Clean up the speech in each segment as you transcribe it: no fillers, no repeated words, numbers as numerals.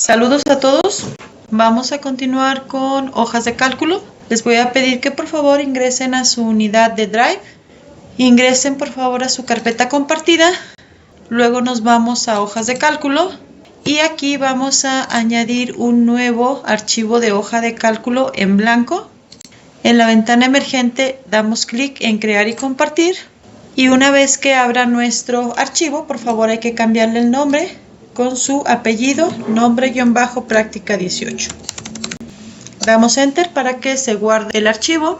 Saludos a todos. Vamos a continuar con hojas de cálculo. Les voy a pedir que por favor ingresen a su unidad de Drive. Ingresen por favor a su carpeta compartida. Luego nos vamos a hojas de cálculo. Y aquí vamos a añadir un nuevo archivo de hoja de cálculo en blanco. En la ventana emergente damos clic en crear y compartir. Y una vez que abra nuestro archivo, por favor hay que cambiarle el nombre con su apellido, nombre-práctica 18. Damos Enter para que se guarde el archivo.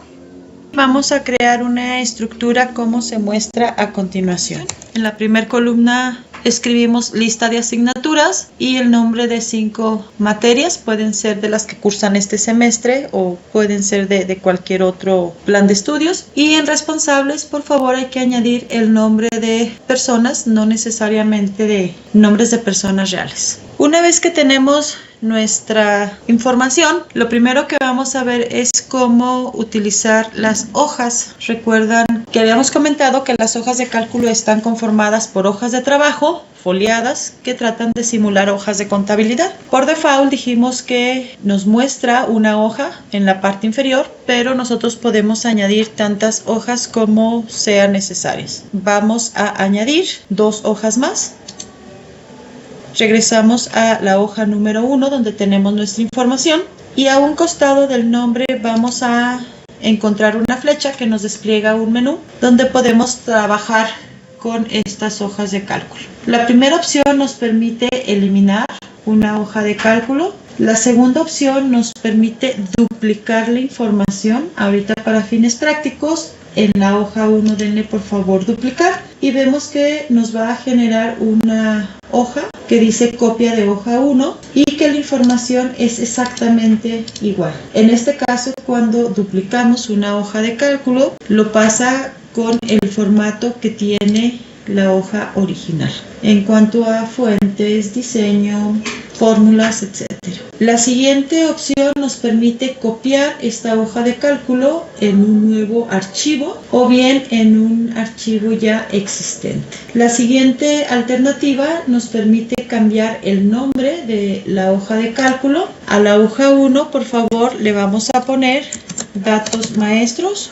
Vamos a crear una estructura como se muestra a continuación. En la primera columna escribimos lista de asignaturas y el nombre de 5 materias. Pueden ser de las que cursan este semestre o pueden ser de cualquier otro plan de estudios. Y en responsables, por favor, hay que añadir el nombre de personas, no necesariamente de nombres de personas reales. Una vez que tenemos nuestra información, lo primero que vamos a ver es cómo utilizar las hojas. Recuerdan que habíamos comentado que las hojas de cálculo están conformadas por hojas de trabajo foliadas que tratan de simular hojas de contabilidad. Por default dijimos que nos muestra una hoja en la parte inferior, pero nosotros podemos añadir tantas hojas como sean necesarias. Vamos a añadir 2 hojas más. Regresamos a la hoja número 1 donde tenemos nuestra información y a un costado del nombre vamos a encontrar una flecha que nos despliega un menú donde podemos trabajar con estas hojas de cálculo. La primera opción nos permite eliminar una hoja de cálculo. La segunda opción nos permite duplicar la información. Ahorita para fines prácticos, en la hoja 1 denle por favor duplicar y vemos que nos va a generar una hoja que dice copia de hoja 1 y que la información es exactamente igual. En este caso, cuando duplicamos una hoja de cálculo, lo pasa con el formato que tiene la hoja original. En cuanto a fuentes, diseño, fórmulas, etc. La siguiente opción nos permite copiar esta hoja de cálculo en un nuevo archivo o bien en un archivo ya existente. La siguiente alternativa nos permite cambiar el nombre de la hoja de cálculo. A la hoja 1, por favor, le vamos a poner datos maestros.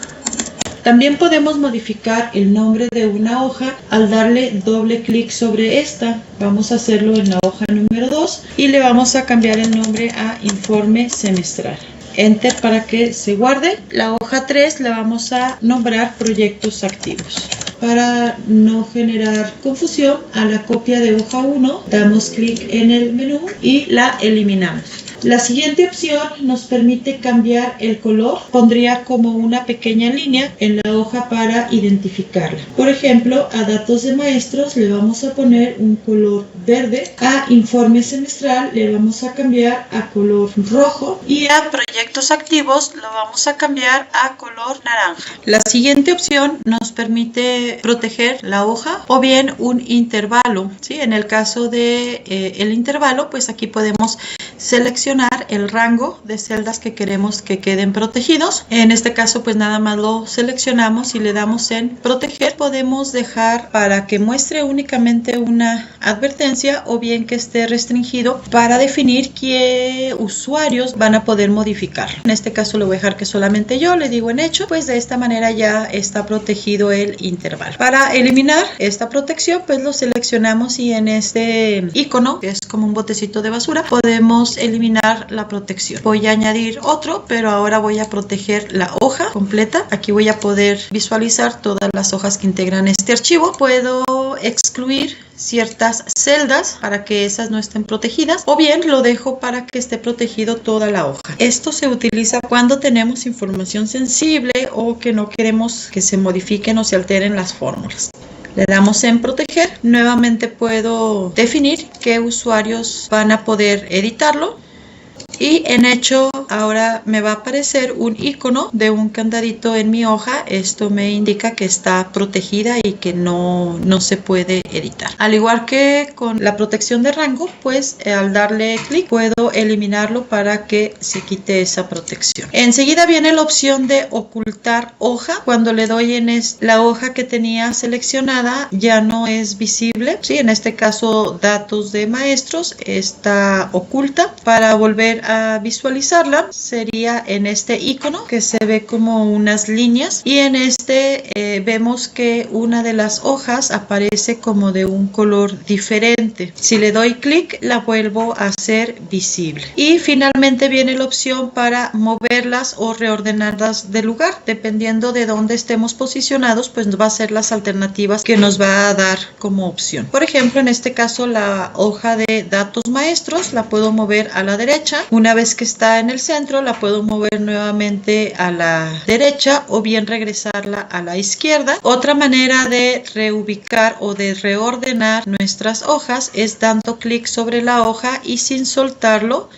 También podemos modificar el nombre de una hoja al darle doble clic sobre esta. Vamos a hacerlo en la hoja número 2 y le vamos a cambiar el nombre a informe semestral. Enter para que se guarde. La hoja 3 la vamos a nombrar proyectos activos. Para no generar confusión, a la copia de hoja 1 damos clic en el menú y la eliminamos. La siguiente opción nos permite cambiar el color. Pondría como una pequeña línea en la hoja para identificarla. Por ejemplo, a datos de maestros le vamos a poner un color verde. A informe semestral le vamos a cambiar a color rojo. Y a proyectos activos lo vamos a cambiar a color naranja. La siguiente opción nos permite proteger la hoja o bien un intervalo. ¿Sí? En el caso de el intervalo, pues aquí podemos seleccionar el rango de celdas que queremos que queden protegidos. En este caso pues nada más lo seleccionamos y le damos en proteger. Podemos dejar para que muestre únicamente una advertencia o bien que esté restringido para definir qué usuarios van a poder modificarlo. En este caso lo voy a dejar que solamente yo le digo en hecho, pues de esta manera ya está protegido el intervalo. Para eliminar esta protección pues lo seleccionamos y en este icono que es como un botecito de basura podemos eliminar la protección. Voy a añadir otro, pero ahora voy a proteger la hoja completa. Aquí voy a poder visualizar todas las hojas que integran este archivo. Puedo excluir ciertas celdas para que esas no estén protegidas o bien lo dejo para que esté protegido toda la hoja. Esto se utiliza cuando tenemos información sensible o que no queremos que se modifiquen o se alteren las fórmulas. Le damos en proteger. Nuevamente puedo definir qué usuarios van a poder editarlo. Y en hecho candadito, ahora me va a aparecer un icono de un candadito en mi hoja. Esto me indica que está protegida y que no se puede editar. Al igual que con la protección de rango, pues al darle clic puedo eliminarlo para que se quite esa protección. Enseguida viene la opción de ocultar hoja. Cuando le doy en la hoja que tenía seleccionada ya no es visible. Sí, en este caso datos de maestros está oculta. Para volver a visualizarla sería en este icono que se ve como unas líneas, y en vemos que una de las hojas aparece como de un color diferente. Si le doy clic la vuelvo a hacer visible, y finalmente viene la opción para moverlas o reordenarlas de lugar. Dependiendo de dónde estemos posicionados, pues va a ser las alternativas que nos va a dar como opción. Por ejemplo, en este caso la hoja de datos maestros la puedo mover a la derecha. Una vez que está en el centro la puedo mover nuevamente a la derecha o bien regresarla a la izquierda. Otra manera de reubicar o de reordenar nuestras hojas es dando clic sobre la hoja y sin soltarlo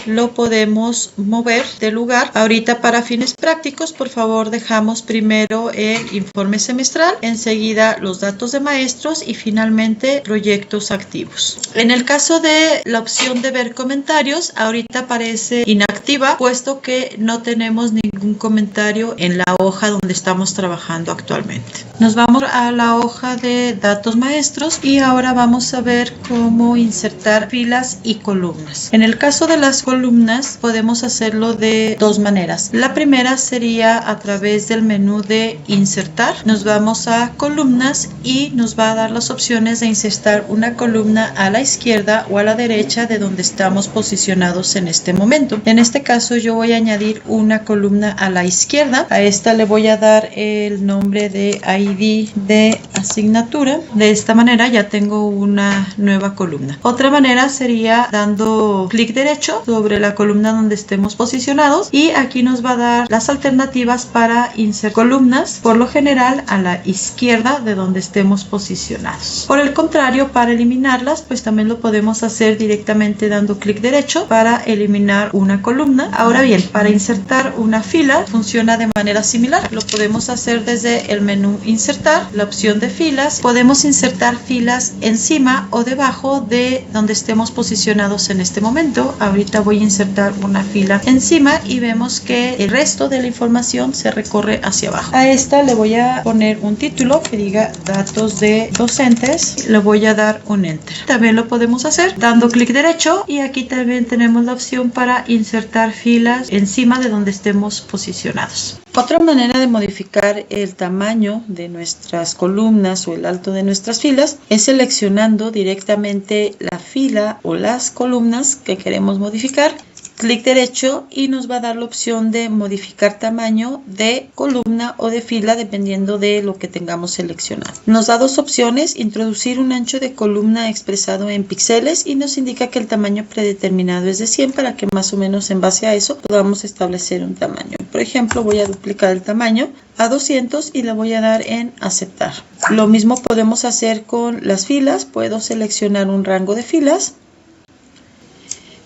lo podemos mover de lugar. Ahorita, para fines prácticos, por favor dejamos primero el informe semestral, enseguida los datos de maestros y finalmente proyectos activos. En el caso de la opción de ver comentarios, ahorita aparece inactiva puesto que no tenemos ningún comentario en la hoja donde estamos trabajando actualmente. Nos vamos a la hoja de datos maestros y ahora vamos a ver cómo insertar filas y columnas. En el caso de las columnas podemos hacerlo de dos maneras. La primera sería a través del menú de insertar. Nos vamos a columnas y nos va a dar las opciones de insertar una columna a la izquierda o a la derecha de donde estamos posicionados en este momento. En este caso yo voy a añadir una columna a la izquierda. A esta le voy a dar el nombre de ID de asignatura. De esta manera ya tengo una nueva columna. Otra manera sería dando clic derecho sobre la columna donde estemos posicionados, y aquí nos va a dar las alternativas para insertar columnas, por lo general a la izquierda de donde estemos posicionados. Por el contrario, para eliminarlas pues también lo podemos hacer directamente dando clic derecho para eliminar una columna. Ahora bien, para insertar una fila funciona de manera similar. Lo podemos hacer desde el menú insertar, la opción de filas. Podemos insertar filas encima o debajo de donde estemos posicionados en este momento. Ahorita voy a insertar una fila encima y vemos que el resto de la información se recorre hacia abajo. A esta le voy a poner un título que diga datos de docentes. Le voy a dar un enter. También lo podemos hacer dando clic derecho, y aquí también tenemos la opción para insertar filas encima de donde estemos posicionados. Otra manera de modificar el tamaño de nuestras columnas o el alto de nuestras filas es seleccionando directamente la fila o las columnas que queremos modificar. Clic derecho y nos va a dar la opción de modificar tamaño de columna o de fila dependiendo de lo que tengamos seleccionado. Nos da dos opciones: introducir un ancho de columna expresado en píxeles, y nos indica que el tamaño predeterminado es de 100 para que más o menos en base a eso podamos establecer un tamaño. Por ejemplo, voy a duplicar el tamaño a 200 y le voy a dar en aceptar. Lo mismo podemos hacer con las filas. Puedo seleccionar un rango de filas,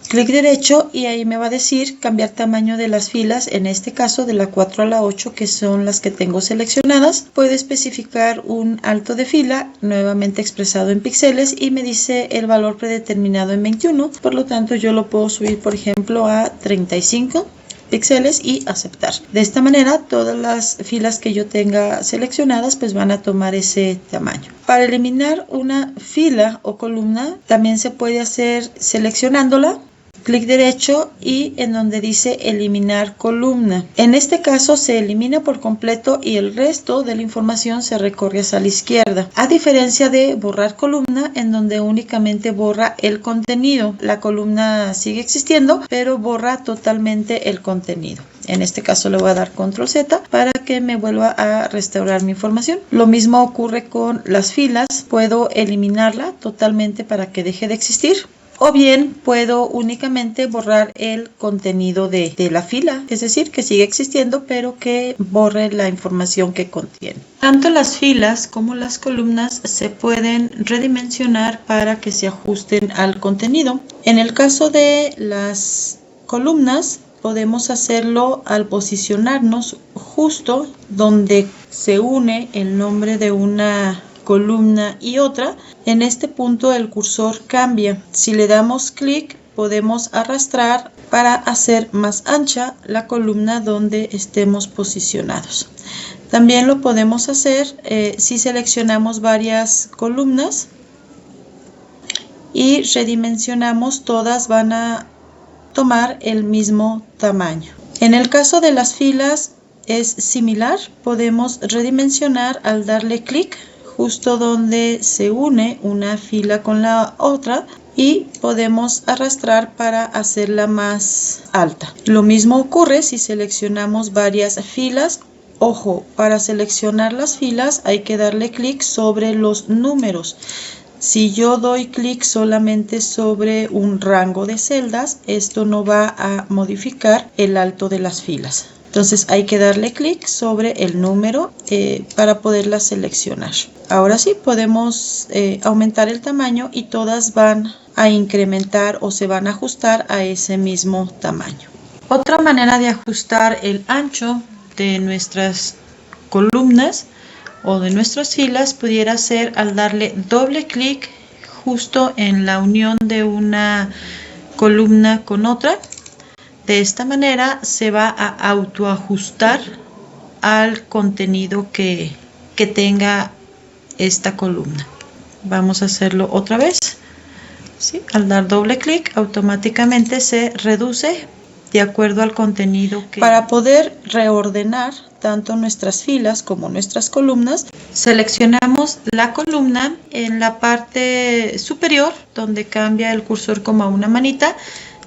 clic derecho, y ahí me va a decir cambiar tamaño de las filas, en este caso de la 4 a la 8, que son las que tengo seleccionadas. Puedo especificar un alto de fila, nuevamente expresado en píxeles, y me dice el valor predeterminado en 21, por lo tanto yo lo puedo subir por ejemplo a 35 píxeles y aceptar. De esta manera todas las filas que yo tenga seleccionadas pues van a tomar ese tamaño. Para eliminar una fila o columna también se puede hacer seleccionándola, clic derecho y en donde dice eliminar columna. En este caso se elimina por completo y el resto de la información se recorre hacia la izquierda. A diferencia de borrar columna, en donde únicamente borra el contenido. La columna sigue existiendo, pero borra totalmente el contenido. En este caso le voy a dar control Z para que me vuelva a restaurar mi información. Lo mismo ocurre con las filas. Puedo eliminarla totalmente para que deje de existir. O bien puedo únicamente borrar el contenido de la fila, es decir, que sigue existiendo pero que borre la información que contiene. Tanto las filas como las columnas se pueden redimensionar para que se ajusten al contenido. En el caso de las columnas, podemos hacerlo al posicionarnos justo donde se une el nombre de una columna y otra. En este punto el cursor cambia. Si le damos clic, podemos arrastrar para hacer más ancha la columna donde estemos posicionados. También lo podemos hacer si seleccionamos varias columnas y redimensionamos, todas van a tomar el mismo tamaño. En el caso de las filas es similar, podemos redimensionar al darle clic justo donde se une una fila con la otra y podemos arrastrar para hacerla más alta. Lo mismo ocurre si seleccionamos varias filas. Ojo, para seleccionar las filas hay que darle clic sobre los números. Si yo doy clic solamente sobre un rango de celdas, esto no va a modificar el alto de las filas. Entonces hay que darle clic sobre el número para poderlas seleccionar. Ahora sí podemos aumentar el tamaño y todas van a incrementar o se van a ajustar a ese mismo tamaño. Otra manera de ajustar el ancho de nuestras columnas o de nuestras filas pudiera ser al darle doble clic justo en la unión de una columna con otra. De esta manera se va a autoajustar al contenido que tenga esta columna. Vamos a hacerlo otra vez. ¿Sí? Al dar doble clic automáticamente se reduce de acuerdo al contenido que... Para poder reordenar tanto nuestras filas como nuestras columnas, seleccionamos la columna en la parte superior donde cambia el cursor como a una manita,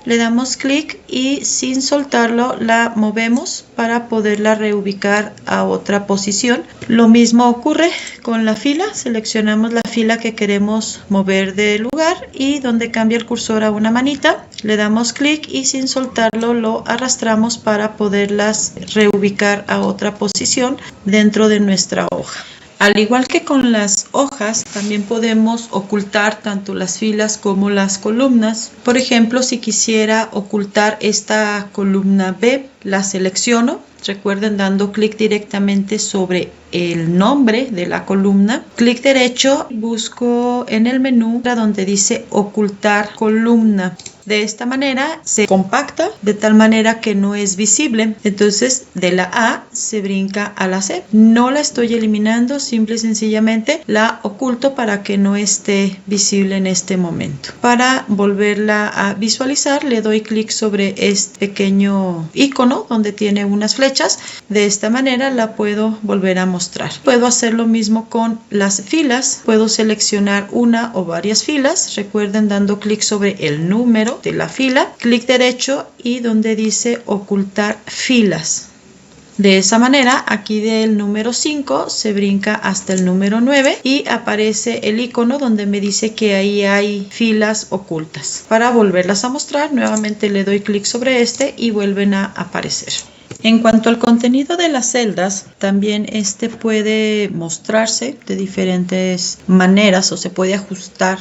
le damos clic y sin soltarlo la movemos para poderla reubicar a otra posición. Lo mismo ocurre con la fila, seleccionamos la fila que queremos mover de lugar y donde cambia el cursor a una manita, le damos clic y sin soltarlo lo arrastramos para poderlas reubicar a otra posición dentro de nuestra hoja. Al igual que con las hojas, también podemos ocultar tanto las filas como las columnas. Por ejemplo, si quisiera ocultar esta columna B, la selecciono. Recuerden, dando clic directamente sobre el nombre de la columna. Clic derecho, busco en el menú donde dice ocultar columna. De esta manera se compacta de tal manera que no es visible. Entonces de la A se brinca a la C. No la estoy eliminando, simple y sencillamente la oculto para que no esté visible en este momento. Para volverla a visualizar le doy clic sobre este pequeño icono donde tiene unas flechas. De esta manera la puedo volver a mostrar. Puedo hacer lo mismo con las filas. Puedo seleccionar una o varias filas. Recuerden, dando clic sobre el número de la fila, clic derecho y donde dice ocultar filas. De esa manera, aquí del número 5 se brinca hasta el número 9 y aparece el icono donde me dice que ahí hay filas ocultas. Para volverlas a mostrar, nuevamente le doy clic sobre este y vuelven a aparecer. En cuanto al contenido de las celdas, también este puede mostrarse de diferentes maneras o se puede ajustar.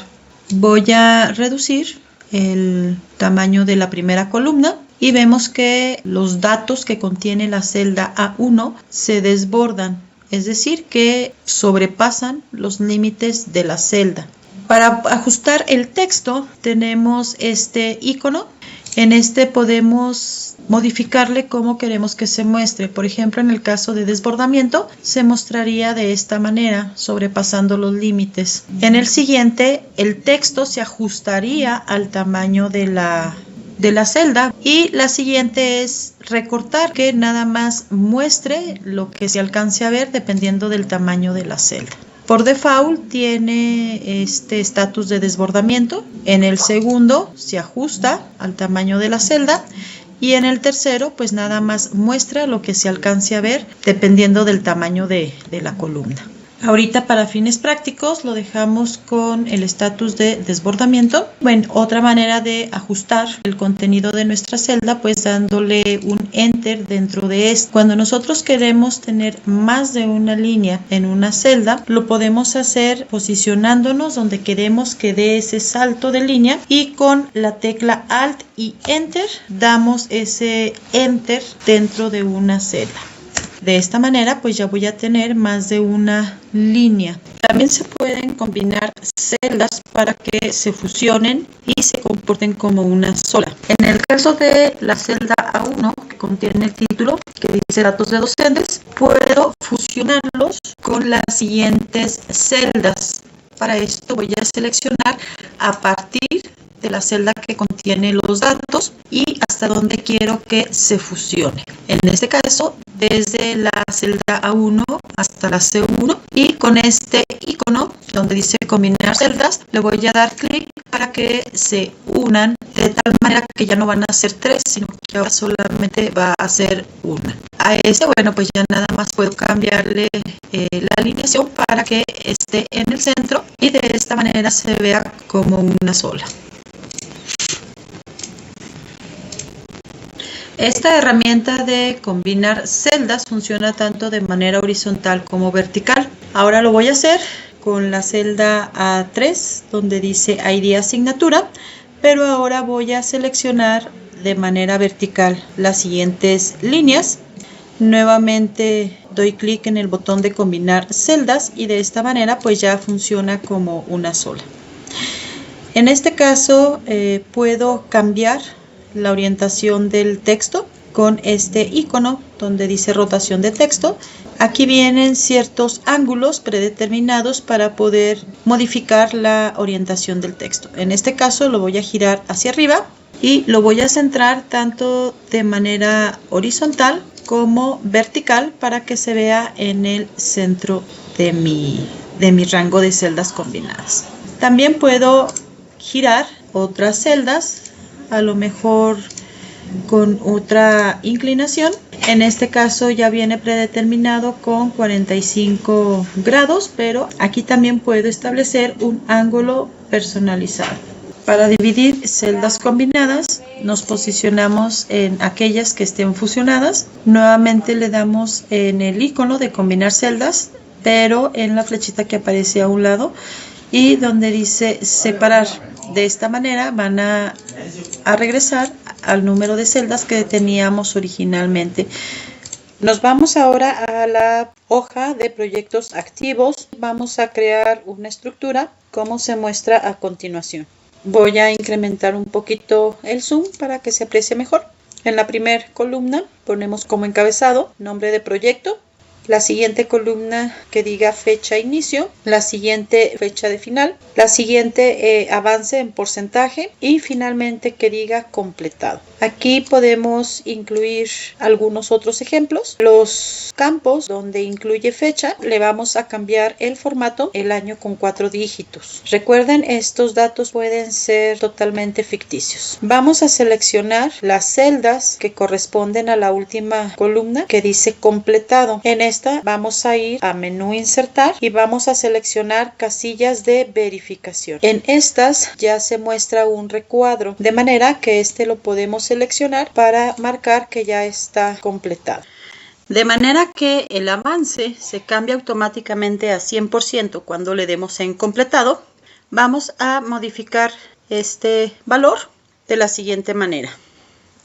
Voy a reducir el tamaño de la primera columna y vemos que los datos que contiene la celda A1 se desbordan, es decir, que sobrepasan los límites de la celda. Para ajustar el texto tenemos este icono. En este podemos modificarle cómo queremos que se muestre. Por ejemplo, en el caso de desbordamiento se mostraría de esta manera, sobrepasando los límites. En el siguiente, el texto se ajustaría al tamaño de la celda y la siguiente es recortar, que nada más muestre lo que se alcance a ver dependiendo del tamaño de la celda. Por default tiene este estatus de desbordamiento. En el segundo se ajusta al tamaño de la celda y en el tercero pues nada más muestra lo que se alcance a ver dependiendo del tamaño de la columna. Ahorita para fines prácticos lo dejamos con el estatus de desbordamiento. Bueno, otra manera de ajustar el contenido de nuestra celda, pues dándole un enter dentro de esto. Cuando nosotros queremos tener más de una línea en una celda, lo podemos hacer posicionándonos donde queremos que dé ese salto de línea y con la tecla Alt y Enter damos ese enter dentro de una celda. De esta manera pues ya voy a tener más de una línea. También se pueden combinar celdas para que se fusionen y se comporten como una sola. En el caso de la celda A1 que contiene el título que dice datos de docentes, puedo fusionarlos con las siguientes celdas. Para esto voy a seleccionar a partir de la celda que contiene los datos y hasta donde quiero que se fusione. En este caso, desde la celda A1 hasta la C1 y con este icono donde dice combinar celdas, le voy a dar clic para que se unan de tal manera que ya no van a ser tres, sino que ahora solamente va a ser una. A este, bueno, pues ya nada más puedo cambiarle la alineación para que esté en el centro y de esta manera se vea como una sola. Esta herramienta de combinar celdas funciona tanto de manera horizontal como vertical. Ahora lo voy a hacer con la celda A3 donde dice ID asignatura, pero ahora voy a seleccionar de manera vertical las siguientes líneas. Nuevamente doy clic en el botón de combinar celdas y de esta manera pues ya funciona como una sola. En este caso puedo cambiar la orientación del texto con este icono donde dice rotación de texto. Aquí vienen ciertos ángulos predeterminados para poder modificar la orientación del texto. En este caso lo voy a girar hacia arriba y lo voy a centrar tanto de manera horizontal como vertical para que se vea en el centro de mi rango de celdas combinadas. También puedo girar otras celdas, a lo mejor con otra inclinación. En este caso ya viene predeterminado con 45 grados, pero aquí también puedo establecer un ángulo personalizado. Para dividir celdas combinadas, nos posicionamos en aquellas que estén fusionadas. Nuevamente le damos en el icono de combinar celdas, pero en la flechita que aparece a un lado y donde dice separar. De esta manera van a regresar al número de celdas que teníamos originalmente. Nos vamos ahora a la hoja de proyectos activos. Vamos a crear una estructura como se muestra a continuación. Voy a incrementar un poquito el zoom para que se aprecie mejor. En la primera columna ponemos como encabezado nombre de proyecto. La siguiente columna que diga fecha inicio, la siguiente fecha de final, la siguiente avance en porcentaje y finalmente que diga completado. Aquí podemos incluir algunos otros ejemplos. Los campos donde incluye fecha le vamos a cambiar el formato, el año con 4 dígitos. Recuerden, estos datos pueden ser totalmente ficticios. Vamos a seleccionar las celdas que corresponden a la última columna que dice completado. En esta vamos a ir a menú insertar y vamos a seleccionar casillas de verificación. En estas ya se muestra un recuadro, de manera que este lo podemos seleccionar para marcar que ya está completado. De manera que el avance se cambia automáticamente a 100% cuando le demos en completado. Vamos a modificar este valor de la siguiente manera.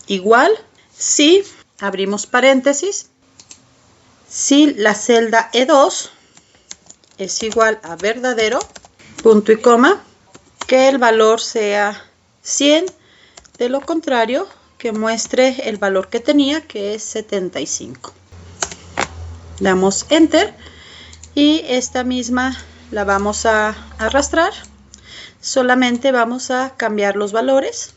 Igual si abrimos paréntesis, si la celda E2 es igual a verdadero, punto y coma, que el valor sea 100, de lo contrario que muestre el valor que tenía, que es 75. Damos enter y esta misma la vamos a arrastrar. Solamente vamos a cambiar los valores.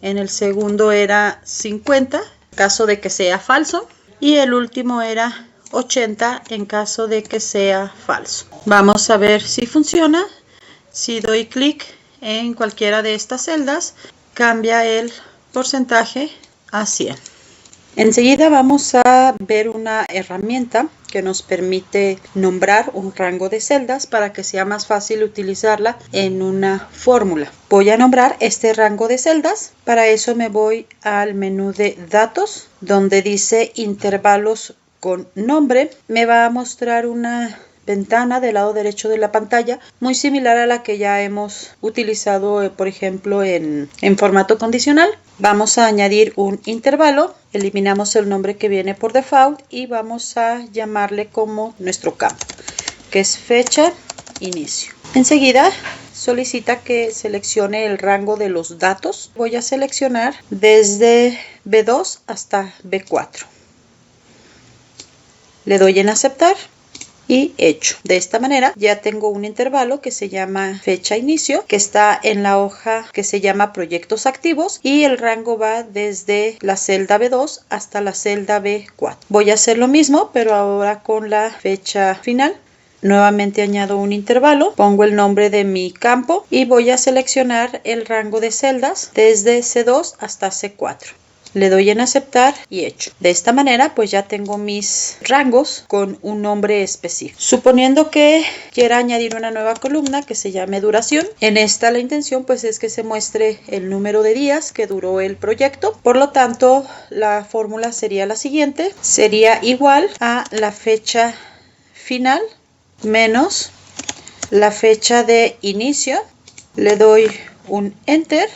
En el segundo era 50 en caso de que sea falso y el último era 80 en caso de que sea falso. Vamos a ver si funciona. Si doy clic en cualquiera de estas celdas, cambia el porcentaje a 100. Enseguida vamos a ver una herramienta que nos permite nombrar un rango de celdas para que sea más fácil utilizarla en una fórmula. Voy a nombrar este rango de celdas. Para eso me voy al menú de datos, donde dice intervalos con nombre. Me va a mostrar una ventana del lado derecho de la pantalla, muy similar a la que ya hemos utilizado, por ejemplo, en formato condicional. Vamos a añadir un intervalo, eliminamos el nombre que viene por default y vamos a llamarle como nuestro campo, que es fecha inicio. Enseguida solicita que seleccione el rango de los datos. Voy a seleccionar desde B2 hasta B4. Le doy en aceptar y hecho. De esta manera ya tengo un intervalo que se llama fecha inicio, que está en la hoja que se llama proyectos activos, y el rango va desde la celda B2 hasta la celda B4. Voy a hacer lo mismo, pero ahora con la fecha final. Nuevamente añado un intervalo, pongo el nombre de mi campo y voy a seleccionar el rango de celdas desde C2 hasta C4. Le doy en aceptar y hecho. De esta manera pues ya tengo mis rangos con un nombre específico. Suponiendo que quiera añadir una nueva columna que se llame duración. En esta la intención pues es que se muestre el número de días que duró el proyecto. Por lo tanto la fórmula sería la siguiente. Sería igual a la fecha final menos la fecha de inicio. Le doy un enter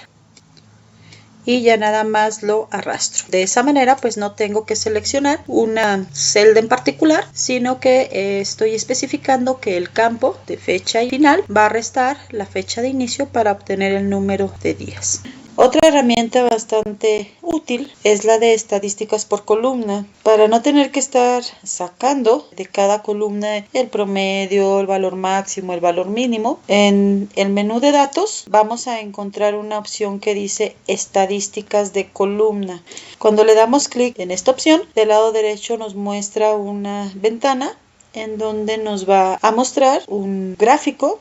y ya nada más lo arrastro. De esa manera pues no tengo que seleccionar una celda en particular, sino que estoy especificando que el campo de fecha y final va a restar la fecha de inicio para obtener el número de días. Otra herramienta bastante útil es la de estadísticas por columna, para no tener que estar sacando de cada columna el promedio, el valor máximo, el valor mínimo. En el menú de datos vamos a encontrar una opción que dice estadísticas de columna. Cuando le damos clic en esta opción, del lado derecho nos muestra una ventana en donde nos va a mostrar un gráfico.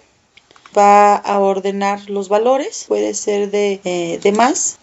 Va a ordenar los valores, puede ser de más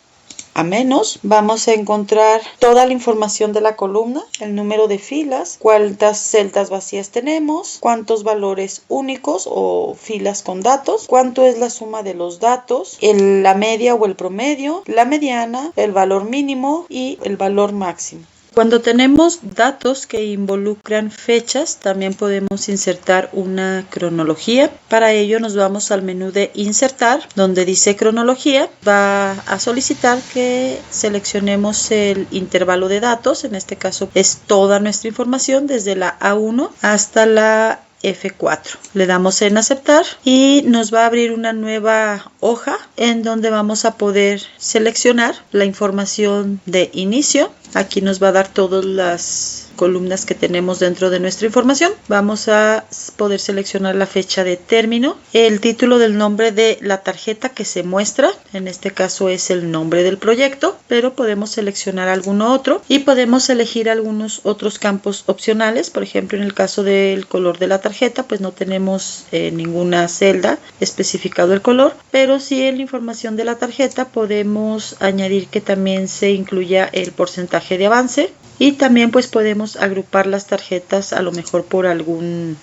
a menos. Vamos a encontrar toda la información de la columna, el número de filas, cuántas celdas vacías tenemos, cuántos valores únicos o filas con datos, cuánto es la suma de los datos, la media o el promedio, la mediana, el valor mínimo y el valor máximo. Cuando tenemos datos que involucran fechas, también podemos insertar una cronología. Para ello nos vamos al menú de insertar, donde dice cronología. Va a solicitar que seleccionemos el intervalo de datos. En este caso es toda nuestra información desde la A1 hasta la F4. Le damos en aceptar y nos va a abrir una nueva hoja en donde vamos a poder seleccionar la información de inicio. Aquí nos va a dar todas las columnas que tenemos dentro de nuestra información. Vamos a poder seleccionar la fecha de término, el título del nombre de la tarjeta que se muestra, en este caso es el nombre del proyecto, pero podemos seleccionar alguno otro y podemos elegir algunos otros campos opcionales. Por ejemplo, en el caso del color de la tarjeta, pues no tenemos ninguna celda especificado el color, pero sí en la información de la tarjeta podemos añadir que también se incluya el porcentaje de avance. Y también pues podemos agrupar las tarjetas a lo mejor por algún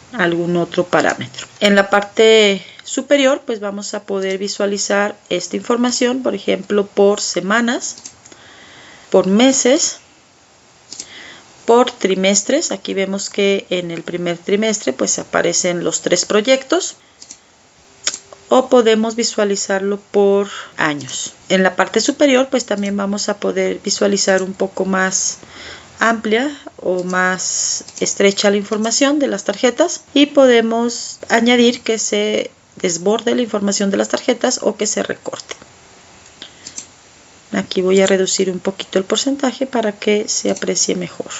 otro parámetro. En la parte superior pues vamos a poder visualizar esta información, por ejemplo por semanas, por meses, por trimestres. Aquí vemos que en el primer trimestre pues aparecen los 3 proyectos. O podemos visualizarlo por años. En la parte superior pues también vamos a poder visualizar un poco más amplia o más estrecha la información de las tarjetas y podemos añadir que se desborde la información de las tarjetas o que se recorte. Aquí voy a reducir un poquito el porcentaje para que se aprecie mejor.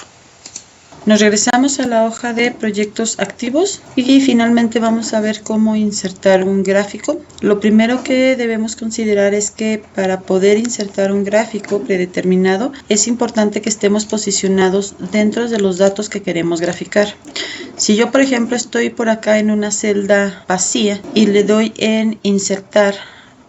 Nos regresamos a la hoja de proyectos activos y finalmente vamos a ver cómo insertar un gráfico. Lo primero que debemos considerar es que para poder insertar un gráfico predeterminado es importante que estemos posicionados dentro de los datos que queremos graficar. Si yo por ejemplo estoy por acá en una celda vacía y le doy en insertar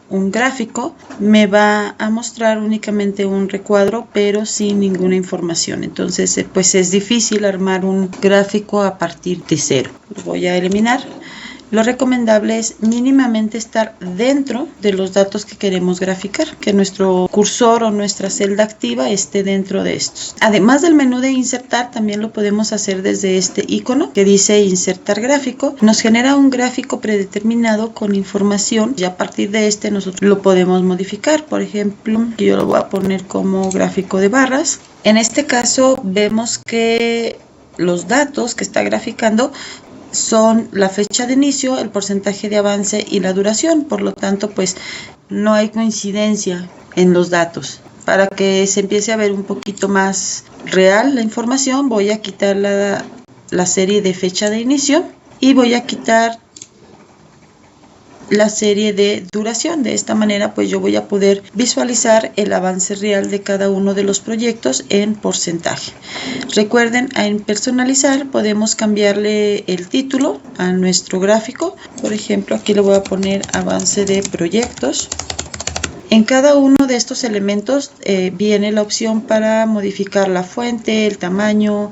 un gráfico, me va a mostrar únicamente un recuadro pero sin ninguna información. Entonces pues es difícil armar un gráfico a partir de cero. Lo voy a eliminar. Lo recomendable es mínimamente estar dentro de los datos que queremos graficar, que nuestro cursor o nuestra celda activa esté dentro de estos. Además del menú de insertar, también lo podemos hacer desde este icono que dice insertar gráfico. Nos genera un gráfico predeterminado con información y a partir de este nosotros lo podemos modificar. Por ejemplo, yo lo voy a poner como gráfico de barras. En este caso vemos que los datos que está graficando son la fecha de inicio, el porcentaje de avance y la duración. Por lo tanto, pues no hay coincidencia en los datos. Para que se empiece a ver un poquito más real la información, voy a quitar la serie de fecha de inicio y voy a quitar la serie de duración. De esta manera pues yo voy a poder visualizar el avance real de cada uno de los proyectos en porcentaje. Recuerden, en personalizar podemos cambiarle el título a nuestro gráfico. Por ejemplo, aquí le voy a poner avance de proyectos. En cada uno de estos elementos viene la opción para modificar la fuente, el tamaño,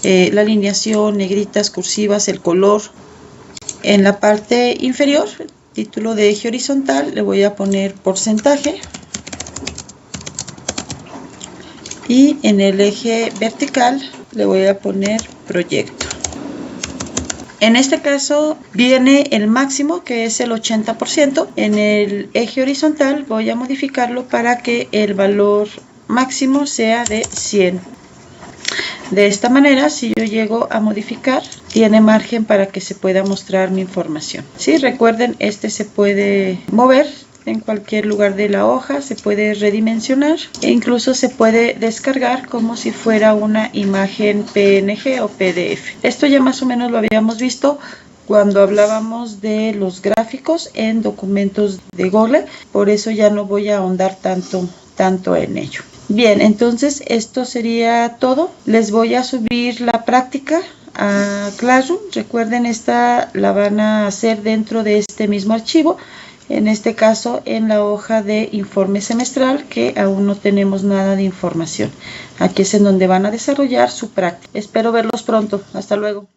la alineación, negritas, cursivas, el color. En la parte inferior, título de eje horizontal, le voy a poner porcentaje y en el eje vertical le voy a poner proyecto. En este caso viene el máximo, que es el 80%. En el eje horizontal voy a modificarlo para que el valor máximo sea de 100. De esta manera, si yo llego a modificar, tiene margen para que se pueda mostrar mi información. Sí, recuerden, este se puede mover en cualquier lugar de la hoja, se puede redimensionar e incluso se puede descargar como si fuera una imagen PNG o PDF. Esto ya más o menos lo habíamos visto cuando hablábamos de los gráficos en documentos de Google, por eso ya no voy a ahondar tanto en ello. Bien, entonces esto sería todo. Les voy a subir la práctica a Classroom. Recuerden, esta la van a hacer dentro de este mismo archivo, en este caso en la hoja de informe semestral, que aún no tenemos nada de información. Aquí es en donde van a desarrollar su práctica. Espero verlos pronto. Hasta luego.